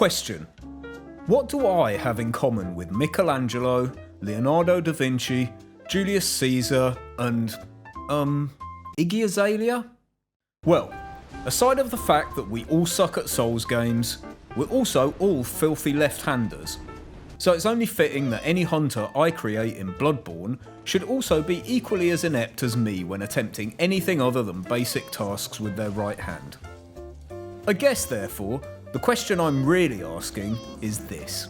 Question. What do I have in common with Michelangelo, Leonardo da Vinci, Julius Caesar, and, Iggy Azalea? Well, aside of the fact that we all suck at Souls games, we're also all filthy left-handers. So it's only fitting that any hunter I create in Bloodborne should also be equally as inept as me when attempting anything other than basic tasks with their right hand. I guess, therefore, the question I'm really asking is this.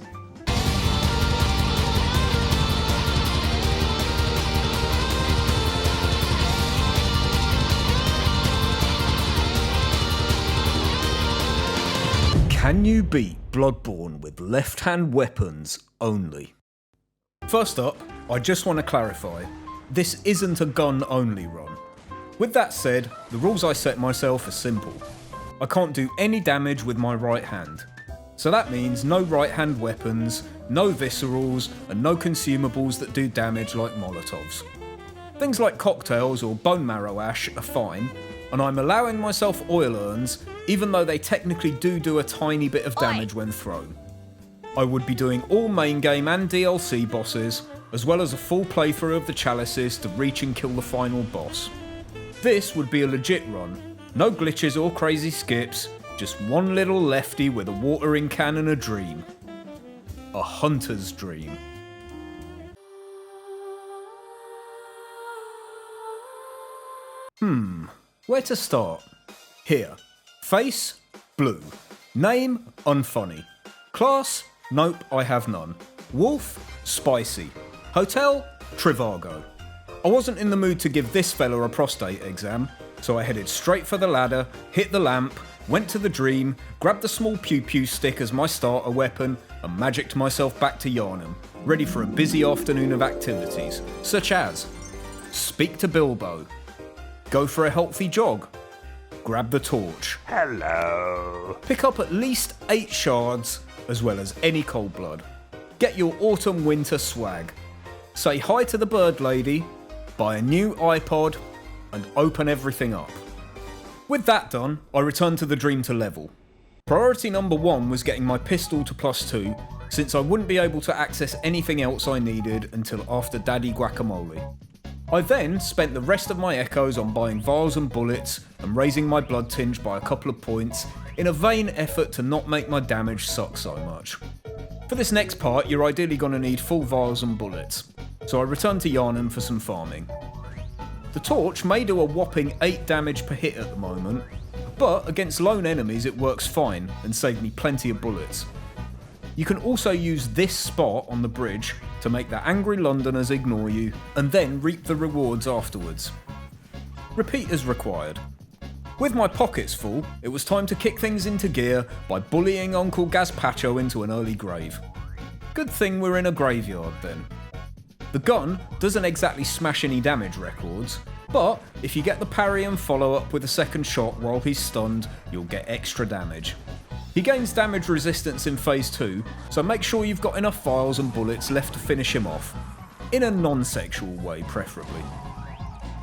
Can you beat Bloodborne with left-hand weapons only? First up, I just want to clarify, this isn't a gun-only run. With that said, the rules I set myself are simple. I can't do any damage with my right hand. So that means no right-hand weapons, no viscerals, and no consumables that do damage like Molotovs. Things like cocktails or bone marrow ash are fine, and I'm allowing myself oil urns even though they technically do a tiny bit of damage when thrown. I would be doing all main game and DLC bosses, as well as a full playthrough of the chalices to reach and kill the final boss. This would be a legit run, no glitches or crazy skips, just one little lefty with a watering can and a dream. A hunter's dream. Where to start? Here. Face, blue. Name, unfunny. Class, nope, I have none. Wolf, spicy. Hotel, Trivago. I wasn't in the mood to give this fella a prostate exam, so I headed straight for the ladder, hit the lamp, went to the dream, grabbed the small pew-pew stick as my starter weapon, and magicked myself back to Yharnam, ready for a busy afternoon of activities, such as speak to Bilbo, go for a healthy jog, grab the torch, hello, pick up at least 8 shards, as well as any cold blood, get your autumn-winter swag, say hi to the bird lady, buy a new iPod, and open everything up. With that done, I returned to the dream to level. Priority number 1 was getting my pistol to +2, since I wouldn't be able to access anything else I needed until after Daddy Guacamole. I then spent the rest of my echoes on buying vials and bullets and raising my blood tinge by a couple of points in a vain effort to not make my damage suck so much. For this next part, you're ideally going to need full vials and bullets, so I returned to Yharnam for some farming. The torch may do a whopping 8 damage per hit at the moment, but against lone enemies it works fine and saved me plenty of bullets. You can also use this spot on the bridge to make the angry Londoners ignore you and then reap the rewards afterwards. Repeat as required. With my pockets full, it was time to kick things into gear by bullying Uncle Gazpacho into an early grave. Good thing we're in a graveyard then. The gun doesn't exactly smash any damage records, but if you get the parry and follow up with a second shot while he's stunned, you'll get extra damage. He gains damage resistance in phase 2, so make sure you've got enough vials and bullets left to finish him off. In a non-sexual way, preferably.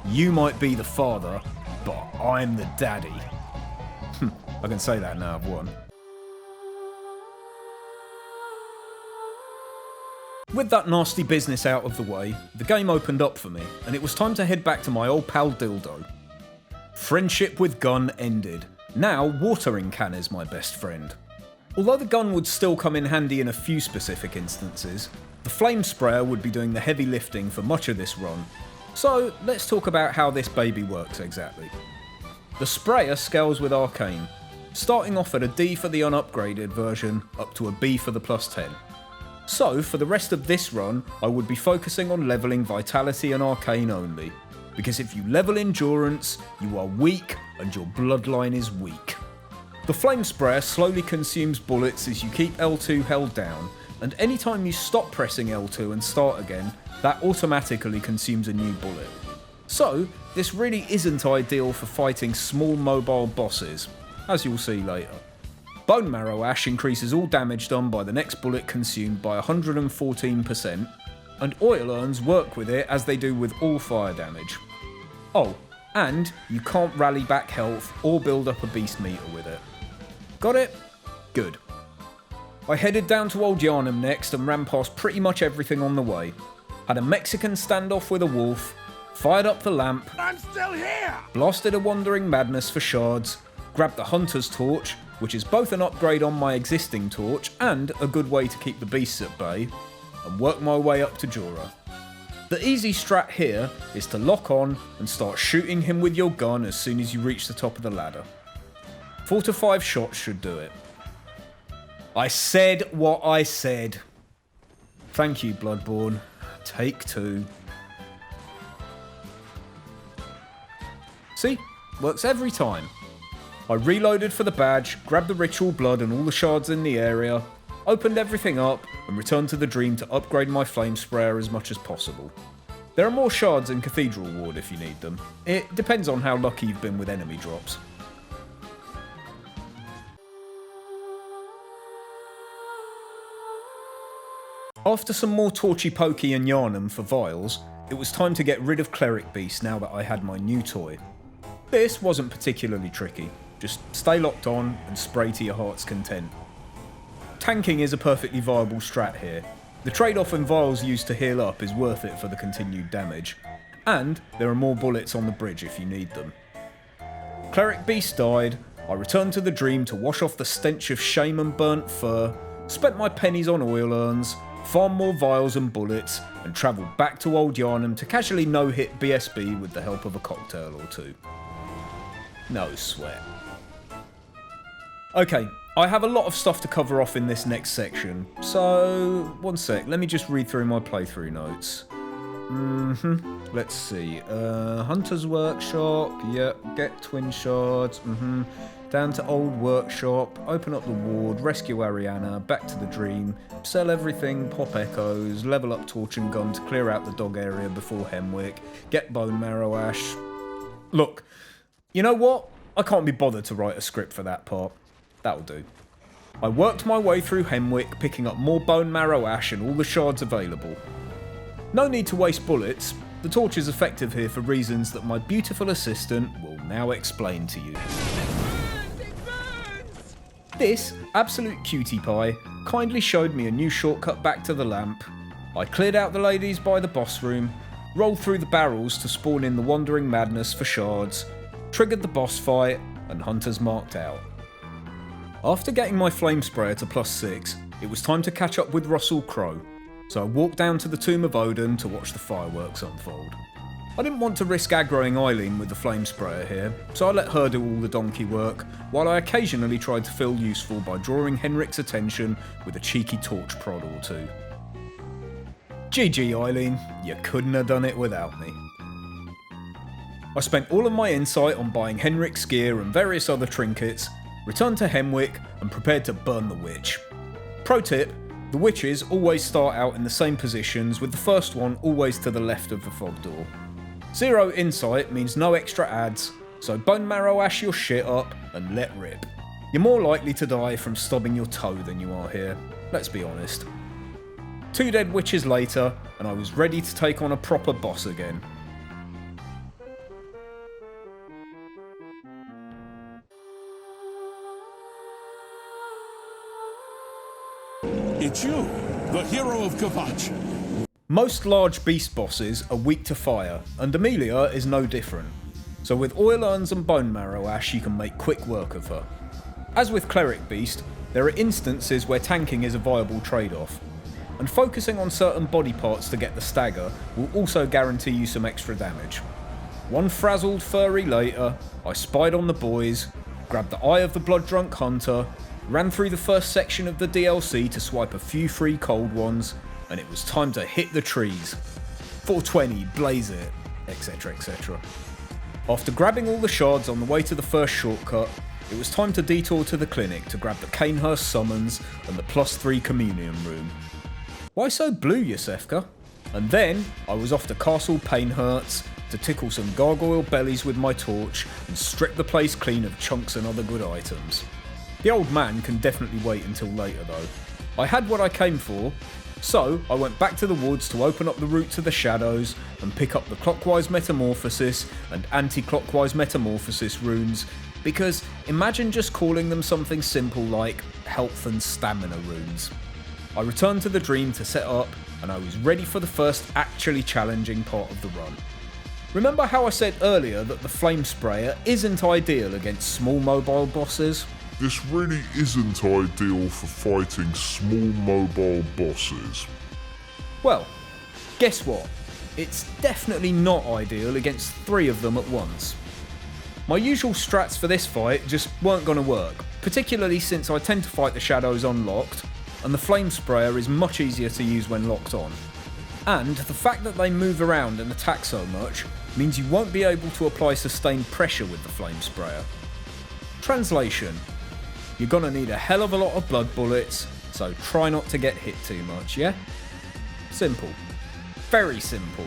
You might be the father, but I'm the daddy. I can say that now I've won. With that nasty business out of the way, the game opened up for me, and it was time to head back to my old pal Dildo. Friendship with gun ended. Now, watering can is my best friend. Although the gun would still come in handy in a few specific instances, the flame sprayer would be doing the heavy lifting for much of this run. So, let's talk about how this baby works exactly. The sprayer scales with arcane, starting off at a D for the unupgraded version, up to a B for the +10. So, for the rest of this run, I would be focusing on levelling Vitality and Arcane only, because if you level Endurance, you are weak and your bloodline is weak. The Flame Sprayer slowly consumes bullets as you keep L2 held down, and anytime you stop pressing L2 and start again, that automatically consumes a new bullet. So, this really isn't ideal for fighting small mobile bosses, as you'll see later. Bone Marrow Ash increases all damage done by the next bullet consumed by 114%, and Oil Urns work with it as they do with all fire damage. Oh, and you can't rally back health or build up a beast meter with it. Got it? Good. I headed down to Old Yarnum next and ran past pretty much everything on the way. Had a Mexican standoff with a wolf, fired up the lamp, I'm still here! blasted a Wandering Madness for shards, grabbed the Hunter's Torch, which is both an upgrade on my existing torch and a good way to keep the beasts at bay, and worked my way up to Jorah. The easy strat here is to lock on and start shooting him with your gun as soon as you reach the top of the ladder. 4 to 5 shots should do it. I said what I said. Thank you, Bloodborne. Take 2. See? Works every time. I reloaded for the badge, grabbed the ritual blood and all the shards in the area, opened everything up, and returned to the dream to upgrade my flame sprayer as much as possible. There are more shards in Cathedral Ward if you need them. It depends on how lucky you've been with enemy drops. After some more Torchy Pokey and Yarnum for vials, it was time to get rid of Cleric Beast now that I had my new toy. This wasn't particularly tricky, just stay locked on and spray to your heart's content. Tanking is a perfectly viable strat here. The trade-off in vials used to heal up is worth it for the continued damage, and there are more bullets on the bridge if you need them. Cleric Beast died, I returned to the dream to wash off the stench of shame and burnt fur, spent my pennies on oil urns, farm more vials and bullets, and travelled back to Old Yarnum to casually no-hit BSB with the help of a cocktail or two. No sweat. Okay, I have a lot of stuff to cover off in this next section, so one sec, let me just read through my playthrough notes. Let's see, Hunter's Workshop, yep, get twin shards, down to Old Workshop, open up the ward, rescue Ariana, back to the dream, sell everything, pop echoes, level up torch and gun to clear out the dog area before Hemwick, get bone marrow ash. Look, you know what? I can't be bothered to write a script for that part. That'll do. I worked my way through Hemwick, picking up more bone marrow ash and all the shards available. No need to waste bullets. The torch is effective here for reasons that my beautiful assistant will now explain to you. This absolute cutie pie kindly showed me a new shortcut back to the lamp. I cleared out the ladies by the boss room, rolled through the barrels to spawn in the Wandering Madness for shards, triggered the boss fight, and Hunters marked out. After getting my flame sprayer to +6, it was time to catch up with Russell Crowe, so I walked down to the Tomb of Odin to watch the fireworks unfold. I didn't want to risk aggroing Eileen with the flame sprayer here, so I let her do all the donkey work, while I occasionally tried to feel useful by drawing Henrik's attention with a cheeky torch prod or two. GG Eileen, you couldn't have done it without me. I spent all of my insight on buying Henrik's gear and various other trinkets, returned to Hemwick and prepared to burn the witch. Pro tip, the witches always start out in the same positions, with the first one always to the left of the fog door. 0 insight means no extra ads, so bone marrow ash your shit up and let rip. You're more likely to die from stubbing your toe than you are here, let's be honest. 2 dead witches later, and I was ready to take on a proper boss again. It's you, the hero of Kavach. Most large beast bosses are weak to fire, and Amelia is no different. So with oil urns and bone marrow ash you can make quick work of her. As with Cleric Beast, there are instances where tanking is a viable trade-off, and focusing on certain body parts to get the stagger will also guarantee you some extra damage. One frazzled furry later, I spied on the boys, grabbed the eye of the blood-drunk hunter, ran through the first section of the DLC to swipe a few free cold ones, and it was time to hit the trees. 420, blaze it, etc, etc. After grabbing all the shards on the way to the first shortcut, it was time to detour to the clinic to grab the Canehurst summons and the +3 communion room. Why so blue, Yosefka? And then I was off to Castle Painhurst to tickle some gargoyle bellies with my torch and strip the place clean of chunks and other good items. The old man can definitely wait until later though. I had what I came for, so I went back to the woods to open up the route to the shadows and pick up the clockwise metamorphosis and anti-clockwise metamorphosis runes Because imagine just calling them something simple like health and stamina runes. I returned to the dream to set up, and I was ready for the first actually challenging part of the run. Remember how I said earlier that the flame sprayer isn't ideal against small mobile bosses? This really isn't ideal for fighting small mobile bosses. Well, guess what? It's definitely not ideal against 3 of them at once. My usual strats for this fight just weren't going to work, particularly since I tend to fight the shadows unlocked, and the flame sprayer is much easier to use when locked on. And the fact that they move around and attack so much means you won't be able to apply sustained pressure with the flame sprayer. Translation: you're gonna need a hell of a lot of blood bullets, so try not to get hit too much, yeah? Simple. Very simple.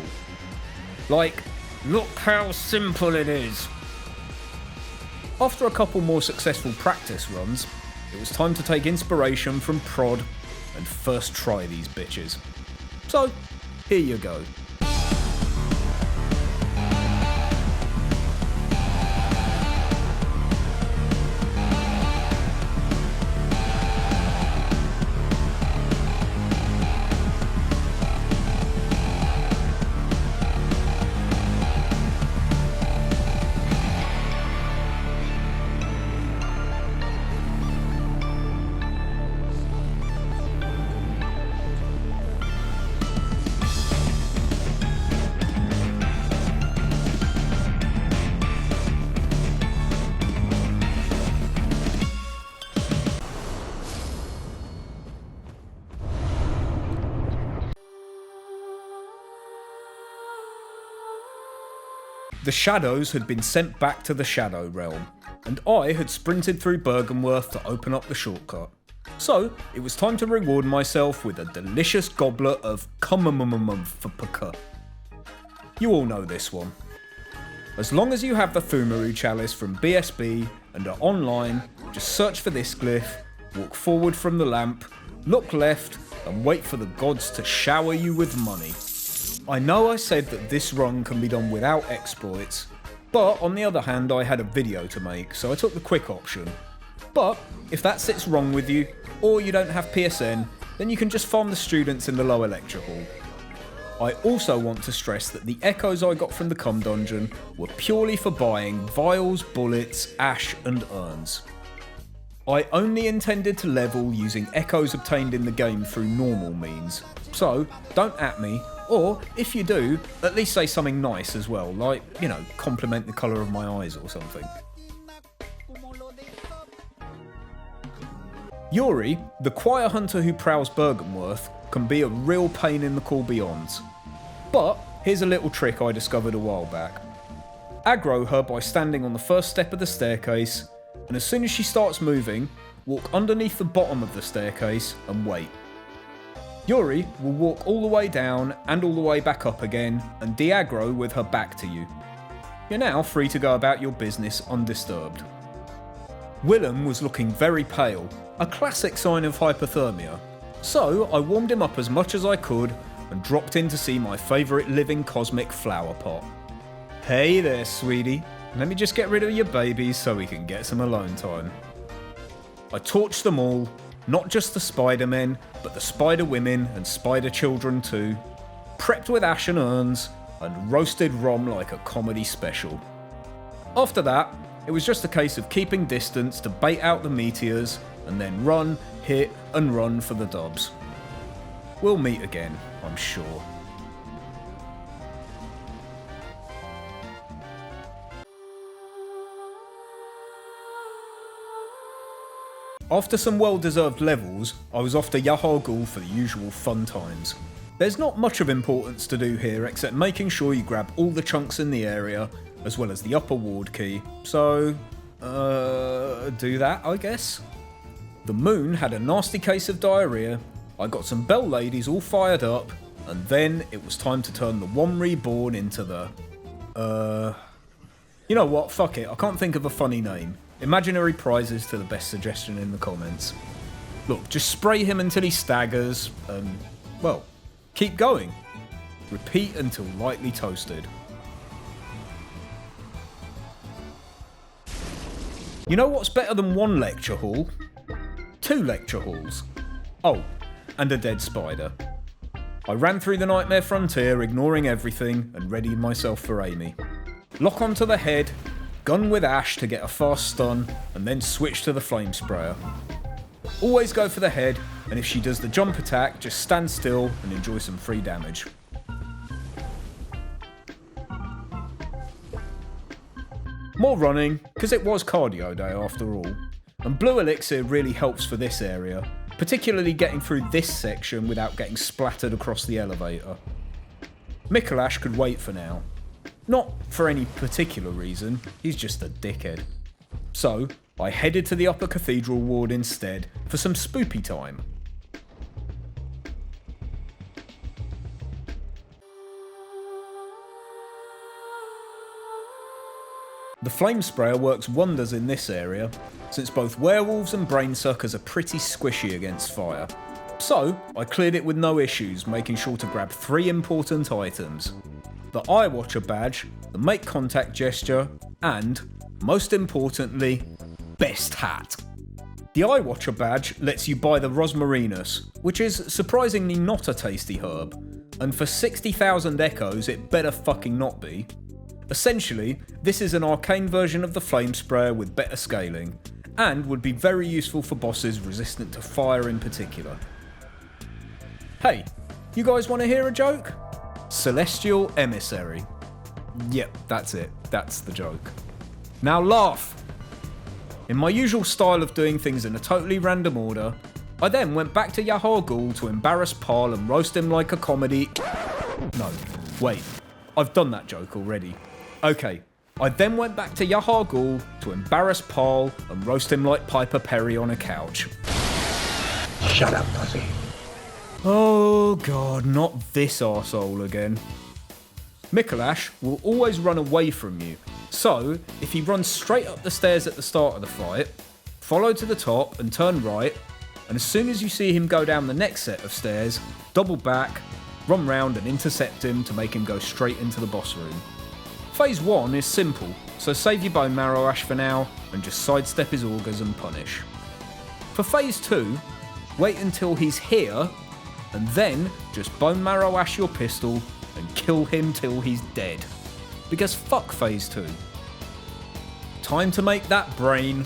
Like, look how simple it is. After a couple more successful practice runs, it was time to take inspiration from prod and first try these bitches. So, here you go. The shadows had been sent back to the Shadow Realm, and I had sprinted through Bergenworth to open up the shortcut. So, it was time to reward myself with a delicious goblet of for. You all know this one. As long as you have the Thumaru Chalice from BSB and are online, just search for this glyph, walk forward from the lamp, look left, and wait for the gods to shower you with money. I know I said that this run can be done without exploits, but on the other hand I had a video to make, so I took the quick option. But if that sits wrong with you, or you don't have PSN, then you can just farm the students in the lower lecture hall. I also want to stress that the echoes I got from the cum dungeon were purely for buying vials, bullets, ash and urns. I only intended to level using echoes obtained in the game through normal means, so don't at me. Or, if you do, at least say something nice as well, like, you know, compliment the colour of my eyes or something. Yuri, the choir hunter who prowls Bergenworth, can be a real pain in the cool beyonds. But, here's a little trick I discovered a while back. Aggro her by standing on the first step of the staircase, and as soon as she starts moving, walk underneath the bottom of the staircase and wait. Yuri will walk all the way down and all the way back up again and de-aggro with her back to you. You're now free to go about your business undisturbed. Willem was looking very pale, a classic sign of hypothermia, so I warmed him up as much as I could and dropped in to see my favourite living cosmic flower pot. Hey there, sweetie, let me just get rid of your babies so we can get some alone time. I torched them all, not just the Spider-Men, but the Spider-Women and Spider-Children too, prepped with ash and urns, and roasted Rom like a comedy special. After that, it was just a case of keeping distance to bait out the meteors, and then run, hit, and run for the dubs. We'll meet again, I'm sure. After some well-deserved levels, I was off to YAHAR Ghoul for the usual fun times. There's not much of importance to do here except making sure you grab all the chunks in the area, as well as the upper ward key, so do that I guess. The moon had a nasty case of diarrhea, I got some bell ladies all fired up, and then it was time to turn the one reborn into the... You know what, fuck it, I can't think of a funny name. Imaginary prizes to the best suggestion in the comments. Look, just spray him until he staggers, and, well, keep going. Repeat until lightly toasted. You know what's better than one lecture hall? 2 lecture halls. Oh, and a dead spider. I ran through the nightmare frontier, ignoring everything, and readied myself for Amy. Lock onto the head, gun with Ash to get a fast stun, and then switch to the flame sprayer. Always go for the head, and if she does the jump attack, just stand still and enjoy some free damage. More running, because it was cardio day after all, and blue elixir really helps for this area, particularly getting through this section without getting splattered across the elevator. Mikolash could wait for now. Not for any particular reason, he's just a dickhead. So, I headed to the upper cathedral ward instead for some spoopy time. The flame sprayer works wonders in this area, since both werewolves and brainsuckers are pretty squishy against fire. So, I cleared it with no issues, making sure to grab 3 important items. The Eye Watcher badge, the Make Contact gesture, and, most importantly, best hat. The Eye Watcher badge lets you buy the ROSMARINUS, which is surprisingly not a tasty herb, and for 60,000 echoes it better fucking not be. Essentially, this is an arcane version of the flame sprayer with better scaling, and would be very useful for bosses resistant to fire in particular. Hey, you guys want to hear a joke? Celestial Emissary. Yep, that's it. That's the joke. Now laugh! In my usual style of doing things in a totally random order, I then went back to YAHAR Ghoul to embarrass Parl and roast him like a comedy. No, wait. I've done that joke already. Okay, I then went back to YAHAR Ghoul to embarrass Parl and roast him like Piper Perry on a couch. Shut up, pussy. Oh god, not this arsehole again. Mikolash will always run away from you, so if he runs straight up the stairs at the start of the fight, follow to the top and turn right, and as soon as you see him go down the next set of stairs, double back, run round and intercept him to make him go straight into the boss room. Phase 1 is simple, so save your bone marrow ash for now and just sidestep his augers and punish. For phase 2, wait until he's here and then just bone marrow ash your pistol and kill him till he's dead. Because fuck phase 2. Time to make that brain.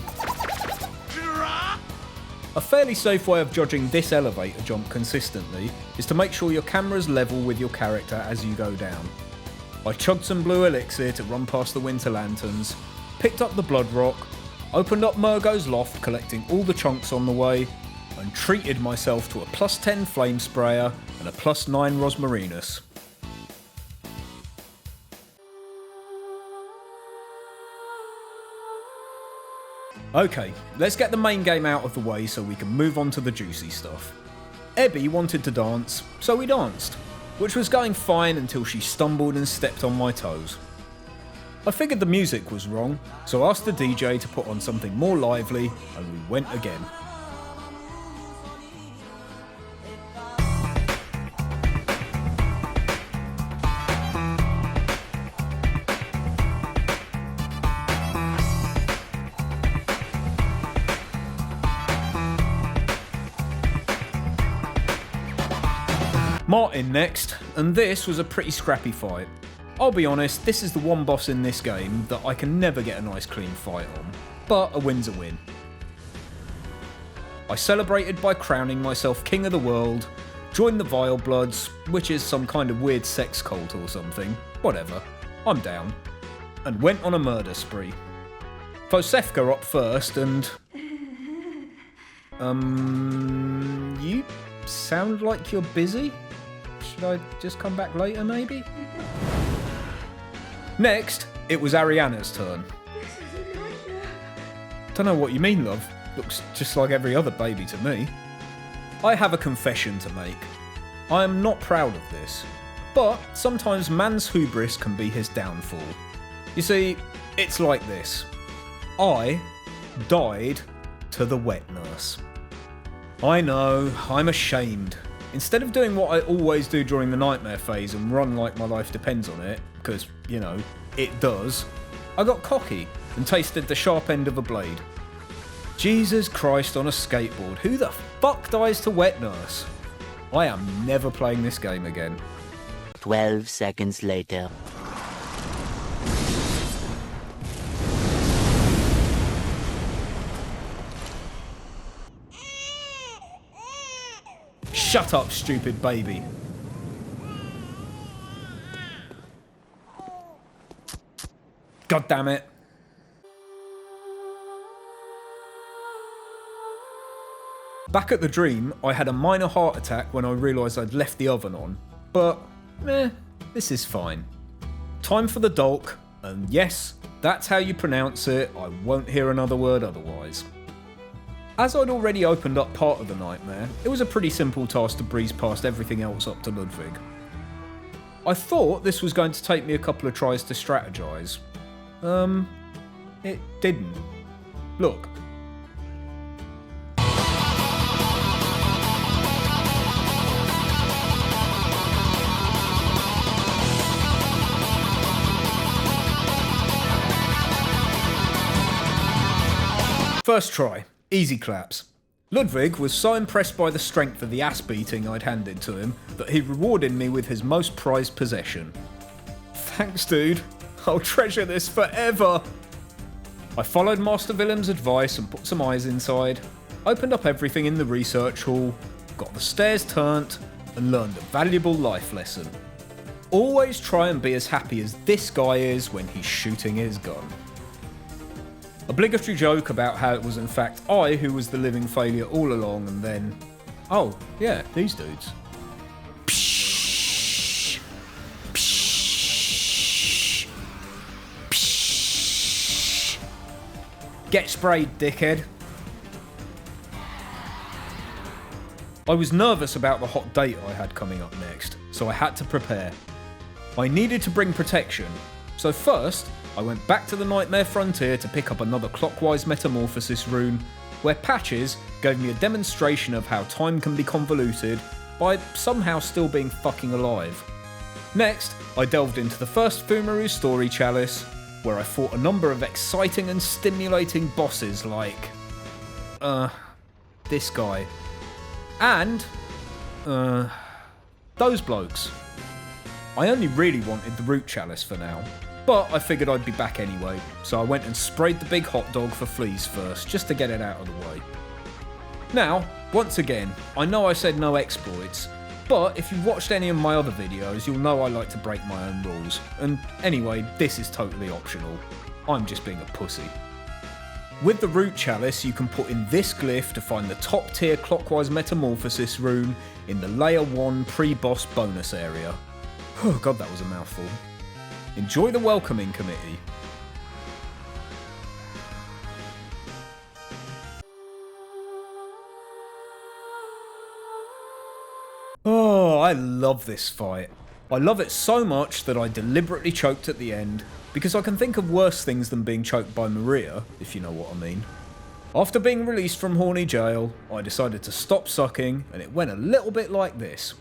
A fairly safe way of judging this elevator jump consistently is to make sure your camera's level with your character as you go down. I chugged some blue elixir to run past the winter lanterns, picked up the blood rock, opened up Murgo's loft collecting all the chunks on the way, and treated myself to a +10 flame sprayer and a +9 ROSMARINUS. Okay, let's get the main game out of the way so we can move on to the juicy stuff. Ebby wanted to dance, so we danced, which was going fine until she stumbled and stepped on my toes. I figured the music was wrong, so I asked the DJ to put on something more lively, and we went again. Martin next, and this was a pretty scrappy fight. I'll be honest, this is the one boss in this game that I can never get a nice clean fight on, but a win's a win. I celebrated by crowning myself king of the world, joined the Vile Bloods, which is some kind of weird sex cult or something, whatever, I'm down, and went on a murder spree. Fosefka up first and... you sound like you're busy? Should I just come back later, maybe? Next, it was Ariana's turn. This is a nightmare. Don't know what you mean, love. Looks just like every other baby to me. I have a confession to make. I am not proud of this, but sometimes man's hubris can be his downfall. You see, it's like this. I died to the wet nurse. I know, I'm ashamed. Instead of doing what I always do during the nightmare phase and run like my life depends on it, because, you know, it does, I got cocky and tasted the sharp end of a blade. Jesus Christ on a skateboard. Who the fuck dies to wet nurse? I am never playing this game again. 12 seconds later. Shut up, stupid baby. God damn it. Back at the dream, I had a minor heart attack when I realised I'd left the oven on, but this is fine. Time for the dolk, and yes, that's how you pronounce it, I won't hear another word otherwise. As I'd already opened up part of the nightmare, it was a pretty simple task to breeze past everything else up to Ludwig. I thought this was going to take me a couple of tries to strategise. It didn't. Look. First try. Easy claps. Ludwig was so impressed by the strength of the ass beating I'd handed to him that he rewarded me with his most prized possession. Thanks, dude. I'll treasure this forever. I followed Master Willem's advice and put some eyes inside, opened up everything in the research hall, got the stairs turned, and learned a valuable life lesson. Always try and be as happy as this guy is when he's shooting his gun. Obligatory joke about how it was in fact I who was the living failure all along, and then, oh yeah, these dudes. Psh, psh, psh. Get sprayed, dickhead. I was nervous about the hot date I had coming up next, so I had to prepare. I needed to bring protection, so first I went back to the Nightmare Frontier to pick up another clockwise metamorphosis rune, where Patches gave me a demonstration of how time can be convoluted by somehow still being fucking alive. Next, I delved into the first Fumaru story chalice, where I fought a number of exciting and stimulating bosses like... this guy. And... those blokes. I only really wanted the root chalice for now. But I figured I'd be back anyway, so I went and sprayed the big hot dog for fleas first, just to get it out of the way. Now, once again, I know I said no exploits, but if you've watched any of my other videos, you'll know I like to break my own rules, and anyway, this is totally optional. I'm just being a pussy. With the root chalice, you can put in this glyph to find the top tier clockwise metamorphosis rune in the layer 1 pre-boss bonus area. Oh god, that was a mouthful. Enjoy the welcoming committee. Oh, I love this fight. I love it so much that I deliberately choked at the end, because I can think of worse things than being choked by Maria, if you know what I mean. After being released from horny jail, I decided to stop sucking, and it went a little bit like this.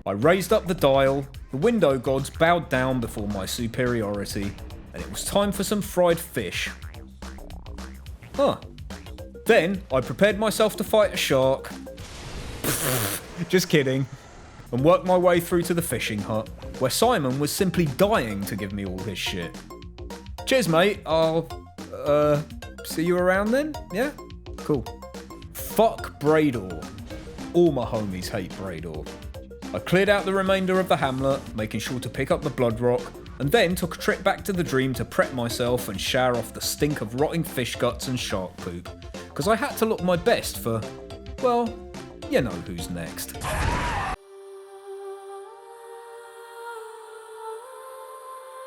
I raised up the dial, the window gods bowed down before my superiority, and it was time for some fried fish. Then I prepared myself to fight a shark. Just kidding. And worked my way through to the fishing hut, where Simon was simply dying to give me all his shit. Cheers, mate. I'll, see you around then? Yeah? Cool. Fuck Brador. All my homies hate Brador. I cleared out the remainder of the hamlet, making sure to pick up the blood rock, and then took a trip back to the dream to prep myself and shower off the stink of rotting fish guts and shark poop, because I had to look my best for, well, you know who's next.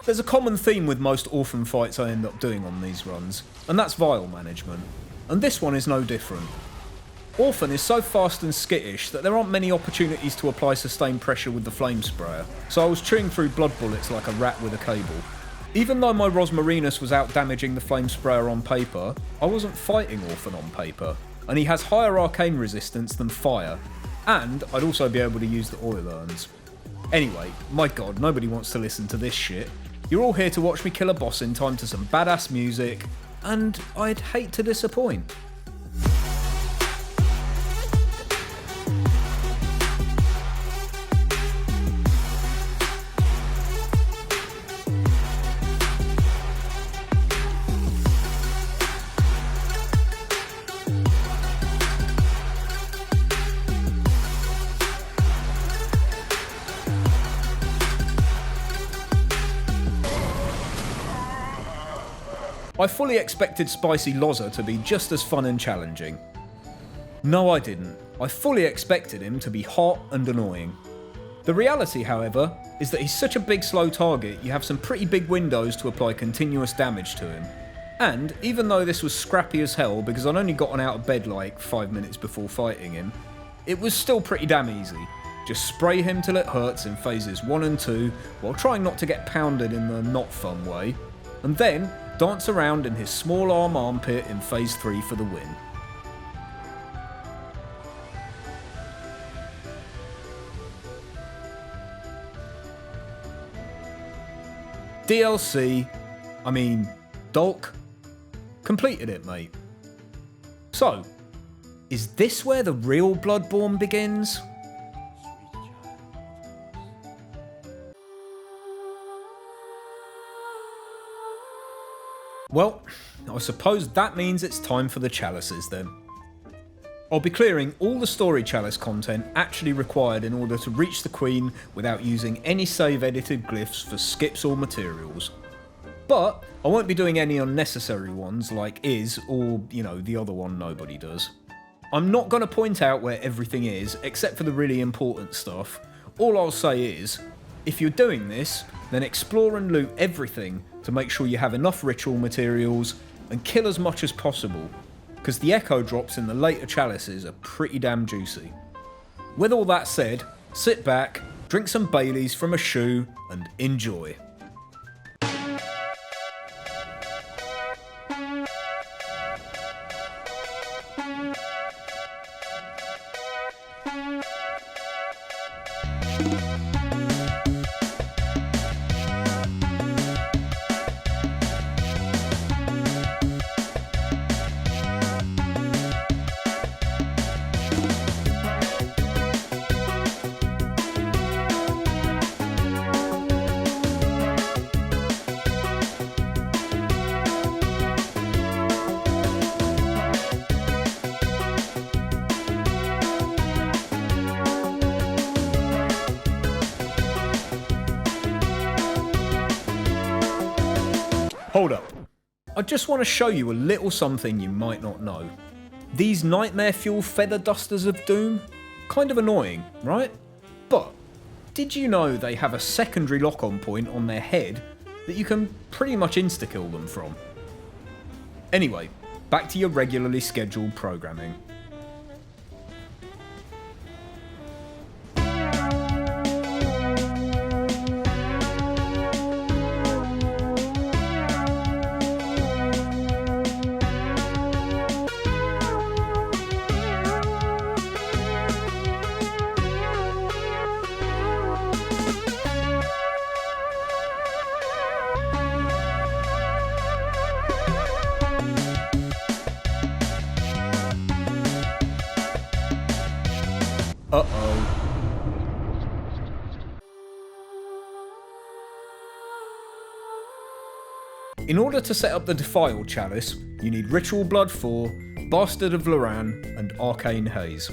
There's a common theme with most orphan fights I end up doing on these runs, and that's vial management, and this one is no different. Orphan is so fast and skittish that there aren't many opportunities to apply sustained pressure with the flame sprayer, so I was chewing through blood bullets like a rat with a cable. Even though my ROSMARINUS was out damaging the flame sprayer on paper, I wasn't fighting Orphan on paper, and he has higher arcane resistance than fire, and I'd also be able to use the oil urns. Anyway, my god, nobody wants to listen to this shit. You're all here to watch me kill a boss in time to some badass music, and I'd hate to disappoint. I fully expected Spicy Loza to be just as fun and challenging. No, I didn't. I fully expected him to be hot and annoying. The reality, however, is that he's such a big slow target you have some pretty big windows to apply continuous damage to him. And even though this was scrappy as hell because I'd only gotten out of bed like 5 minutes before fighting him, it was still pretty damn easy. Just spray him till it hurts in phases 1 and 2 while trying not to get pounded in the not fun way, and then dance around in his small arm armpit in phase 3 for the win. DLC, Dolk, completed it, mate. So, is this where the real Bloodborne begins? Well, I suppose that means it's time for the chalices then. I'll be clearing all the story chalice content actually required in order to reach the Queen without using any save edited glyphs for skips or materials. But I won't be doing any unnecessary ones like Is or, the other one nobody does. I'm not going to point out where everything is except for the really important stuff. All I'll say is, if you're doing this, then explore and loot everything to make sure you have enough ritual materials and kill as much as possible, because the echo drops in the later chalices are pretty damn juicy. With all that said, sit back, drink some Baileys from a shoe and enjoy. Hold up. I just want to show you a little something you might not know. These nightmare fuel feather dusters of doom? Kind of annoying, right? But did you know they have a secondary lock-on point on their head that you can pretty much insta-kill them from? Anyway, back to your regularly scheduled programming. Uh-oh. In order to set up the Defiled Chalice, you need Ritual Blood 4, Bastard of RUNN, and Arcane Haze.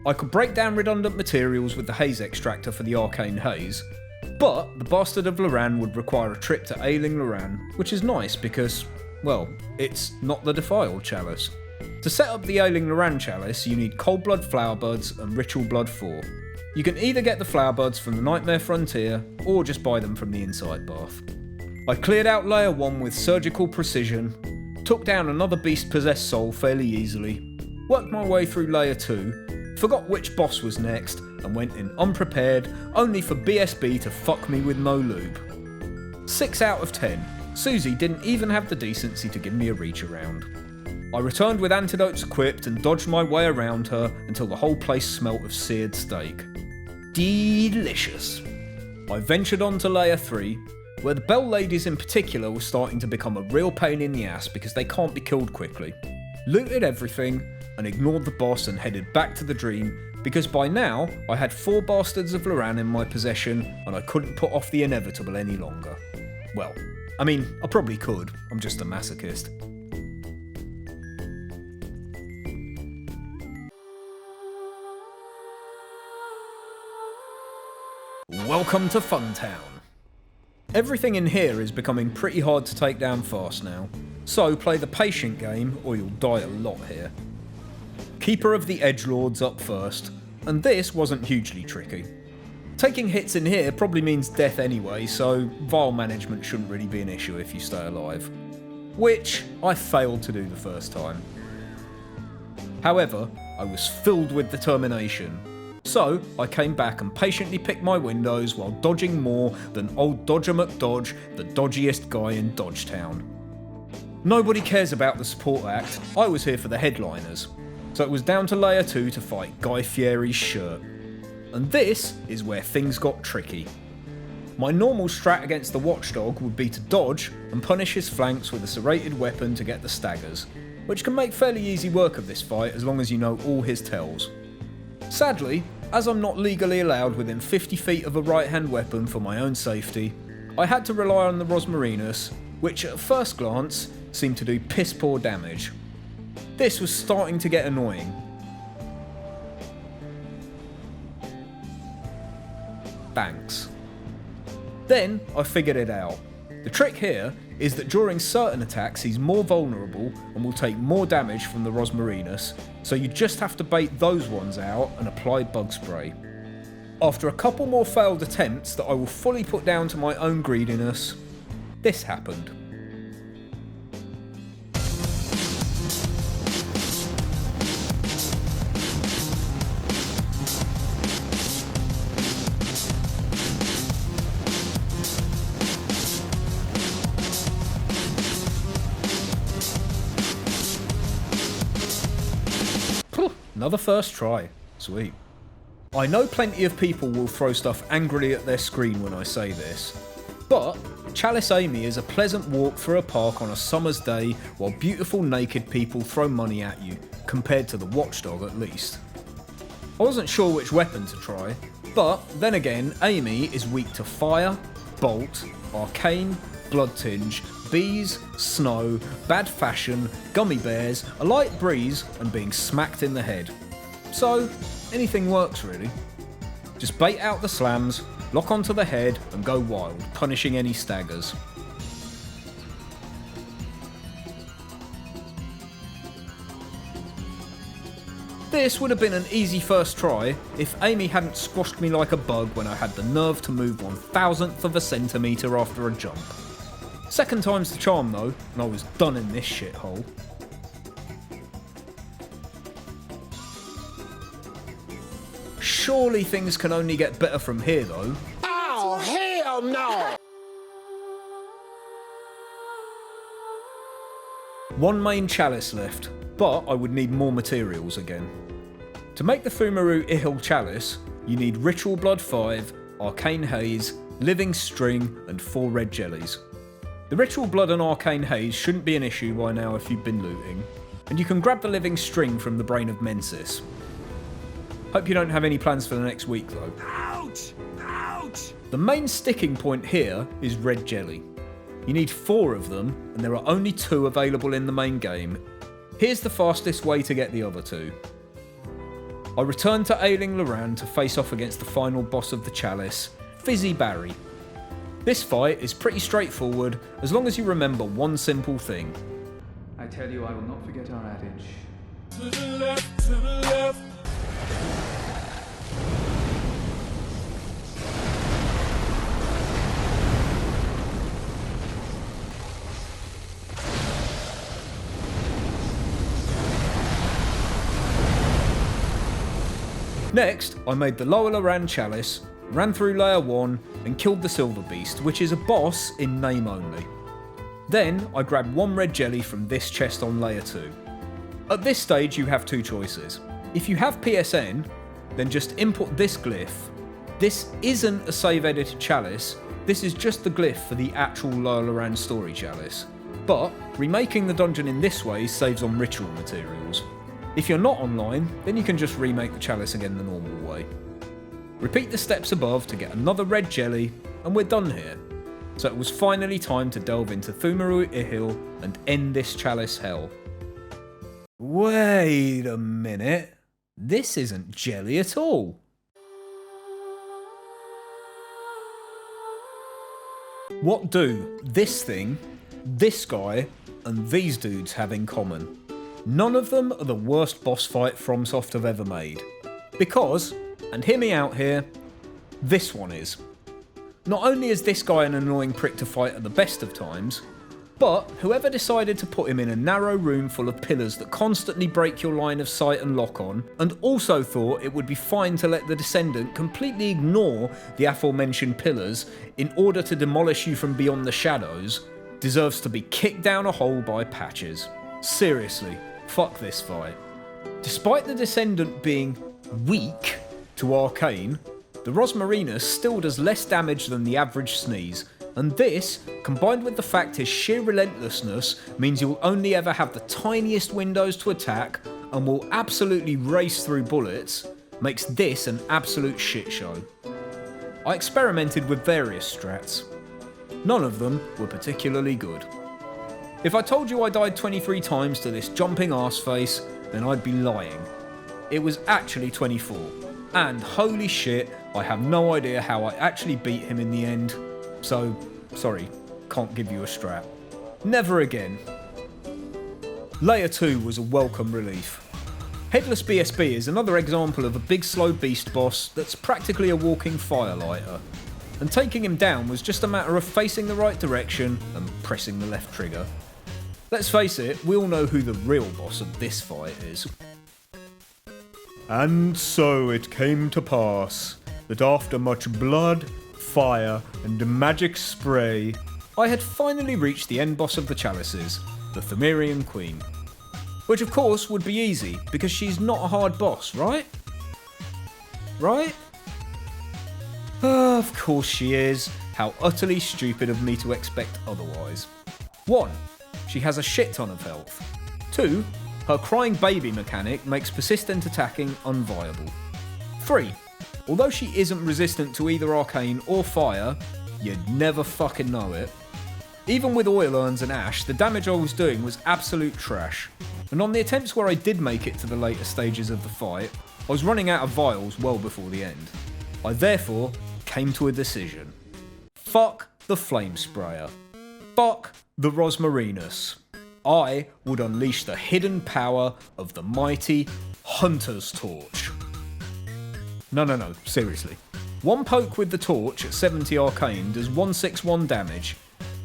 I could break down redundant materials with the Haze Extractor for the Arcane Haze, But the Bastard of Loran would require a trip to Ailing Loran, which is nice because, well, it's not the Defiled Chalice. To set up the Ailing Loran Chalice, you need Cold Blood Flower Buds and Ritual Blood 4. You can either get the Flower Buds from the Nightmare Frontier, or just buy them from the Insight Bath. I cleared out Layer 1 with surgical precision, took down another beast-possessed soul fairly easily, worked my way through Layer 2, forgot which boss was next, and went in unprepared, only for BSB to fuck me with no lube. 6 out of 10. Susie didn't even have the decency to give me a reach around. I returned with antidotes equipped and dodged my way around her until the whole place smelt of seared steak. Delicious. I ventured on to Layer 3, where the Bell Ladies in particular were starting to become a real pain in the ass because they can't be killed quickly. Looted everything and ignored the boss and headed back to the Dream because by now I had 4 Bastards of Loran in my possession and I couldn't put off the inevitable any longer. Well, I mean, I probably could, I'm just a masochist. Welcome to Funtown. Everything in here is becoming pretty hard to take down fast now, so play the patient game or you'll die a lot here. Keeper of the Edgelords up first, and this wasn't hugely tricky. Taking hits in here probably means death anyway, so vial management shouldn't really be an issue if you stay alive. Which I failed to do the first time. However, I was filled with determination. So, I came back and patiently picked my windows while dodging more than old Dodger McDodge, the dodgiest guy in Dodgetown. Nobody cares about the support act, I was here for the headliners. So it was down to Layer 2 to fight Guy Fieri's shirt. And this is where things got tricky. My normal strat against the Watchdog would be to dodge and punish his flanks with a serrated weapon to get the staggers, which can make fairly easy work of this fight as long as you know all his tells. Sadly, as I'm not legally allowed within 50 feet of a right-hand weapon for my own safety, I had to rely on the Rosmarinus, which at first glance seemed to do piss poor damage. This was starting to get annoying. Thanks. Then I figured it out. The trick here is that during certain attacks he's more vulnerable and will take more damage from the Rosmarinus, so you just have to bait those ones out and apply bug spray. After a couple more failed attempts that I will fully put down to my own greediness, this happened. Another first try. Sweet. I know plenty of people will throw stuff angrily at their screen when I say this, but Chalice Amy is a pleasant walk through a park on a summer's day while beautiful naked people throw money at you, compared to the Watchdog at least. I wasn't sure which weapon to try, but then again Amy is weak to fire, bolt, arcane, blood tinge, bees, snow, bad fashion, gummy bears, a light breeze, and being smacked in the head. So, anything works really. Just bait out the slams, lock onto the head, and go wild, punishing any staggers. This would have been an easy first try if Amy hadn't squashed me like a bug when I had the nerve to move 1,000th of a centimetre after a jump. Second time's the charm though, and I was done in this shithole. Surely things can only get better from here though. Oh, hell no! One main chalice left, but I would need more materials again. To make the Fumaru Ihil Chalice, you need Ritual Blood 5, Arcane Haze, Living String, and 4 red jellies. The Ritual Blood and Arcane Haze shouldn't be an issue by now if you've been looting, and you can grab the Living String from the Brain of Mensis. Hope you don't have any plans for the next week though. Ouch! Ouch! The main sticking point here is red jelly. You need 4 of them, and there are only 2 available in the main game. Here's the fastest way to get the other 2. I returned to Ailing Loran to face off against the final boss of the Chalice, Fizzy Barry, This fight is pretty straightforward as long as you remember one simple thing. I tell you, I will not forget our adage. To the left, to the left. Next, I made the lower RUNN Chalice, ran through layer 1 and killed the Silver Beast, which is a boss in name only. Then I grabbed one red jelly from this chest on layer 2. At this stage you have two choices. If you have PSN, then just input this glyph. This isn't a save edited chalice, this is just the glyph for the actual lower RUNN story chalice. But remaking the dungeon in this way saves on ritual materials. If you're not online, then you can just remake the chalice again the normal way. Repeat the steps above to get another red jelly, and we're done here. So it was finally time to delve into Thumaru Ihil and end this chalice hell. Wait a minute, this isn't jelly at all. What do this thing, this guy, and these dudes have in common? None of them are the worst boss fight FromSoft have ever made. Because, and hear me out here, this one is. Not only is this guy an annoying prick to fight at the best of times, but whoever decided to put him in a narrow room full of pillars that constantly break your line of sight and lock on, and also thought it would be fine to let the Descendant completely ignore the aforementioned pillars in order to demolish you from beyond the shadows, deserves to be kicked down a hole by Patches. Seriously, fuck this fight. Despite the Descendant being weak to arcane, the Rosmarinus still does less damage than the average sneeze, and this, combined with the fact his sheer relentlessness means you'll only ever have the tiniest windows to attack and will absolutely race through bullets, makes this an absolute shit show. I experimented with various strats. None of them were particularly good. If I told you I died 23 times to this jumping arseface, then I'd be lying. It was actually 24. And holy shit, I have no idea how I actually beat him in the end. So, sorry, can't give you a strat. Never again. Layer 2 was a welcome relief. Headless BSB is another example of a big slow beast boss that's practically a walking firelighter. And taking him down was just a matter of facing the right direction and pressing the left trigger. Let's face it, we all know who the real boss of this fight is. And so it came to pass that after much blood, fire, and magic spray, I had finally reached the end boss of the Chalices, the Pthumerian Queen. Which of course would be easy, because she's not a hard boss, right? Right? Of course she is. How utterly stupid of me to expect otherwise. 1. She has a shit ton of health. 2. Her crying baby mechanic makes persistent attacking unviable. 3. Although she isn't resistant to either arcane or fire, you'd never fucking know it. Even with oil urns and ash, the damage I was doing was absolute trash. And on the attempts where I did make it to the later stages of the fight, I was running out of vials well before the end. I therefore came to a decision. Fuck the flame sprayer. Fuck the Rosmarinus. I would unleash the hidden power of the mighty Hunter's Torch. No, seriously. One poke with the torch at 70 arcane does 161 damage,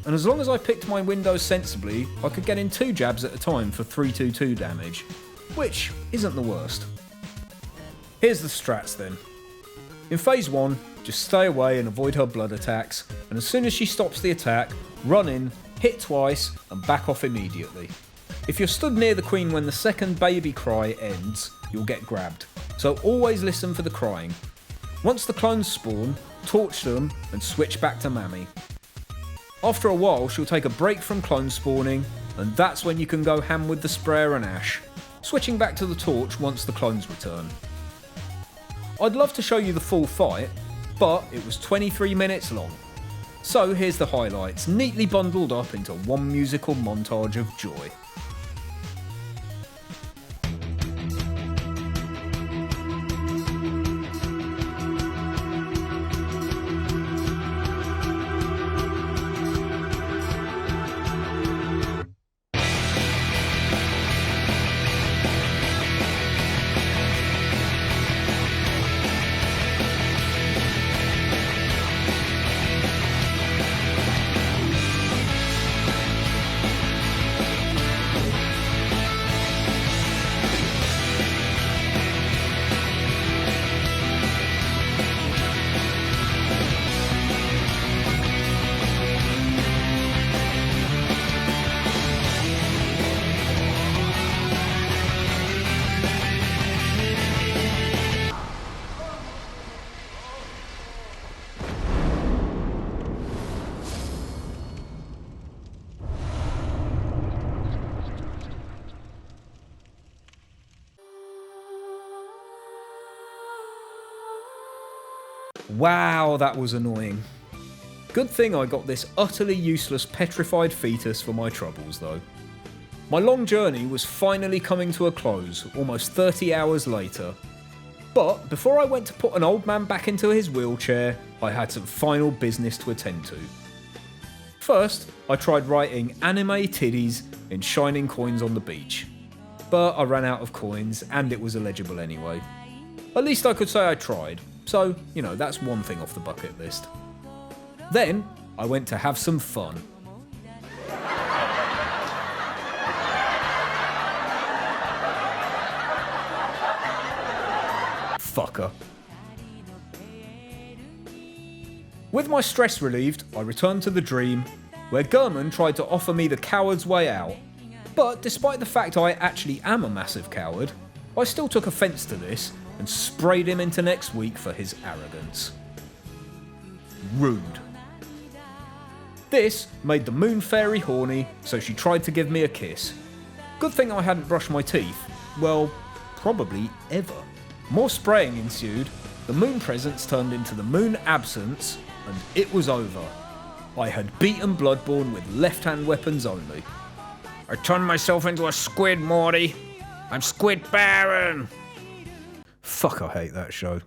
and as long as I picked my windows sensibly, I could get in 2 jabs at a time for 322 damage, which isn't the worst. Here's the strats then. In phase 1, just stay away and avoid her blood attacks, and as soon as she stops the attack, run in, hit twice, and back off immediately. If you're stood near the queen when the second baby cry ends, you'll get grabbed, so always listen for the crying. Once the clones spawn, torch them and switch back to Mammy. After a while, she'll take a break from clone spawning, and that's when you can go ham with the sprayer and ash, switching back to the torch once the clones return. I'd love to show you the full fight, but it was 23 minutes long. So here's the highlights, neatly bundled up into one musical montage of joy. Wow, that was annoying. Good thing I got this utterly useless petrified fetus for my troubles though. My long journey was finally coming to a close, almost 30 hours later. But before I went to put an old man back into his wheelchair, I had some final business to attend to. First, I tried writing anime titties in shining coins on the beach. But I ran out of coins and it was illegible anyway. At least I could say I tried, so, you know, that's one thing off the bucket list. Then, I went to have some fun. Fucker. With my stress relieved, I returned to the dream, where Gurman tried to offer me the coward's way out. But despite the fact I actually am a massive coward, I still took offence to this and sprayed him into next week for his arrogance. Rude. This made the moon fairy horny, so she tried to give me a kiss. Good thing I hadn't brushed my teeth. Well, probably ever. More spraying ensued, the moon presence turned into the moon absence, and it was over. I had beaten Bloodborne with left-hand weapons only. I turned myself into a squid, Morty. I'm Squid Baron. Fuck, I hate that show.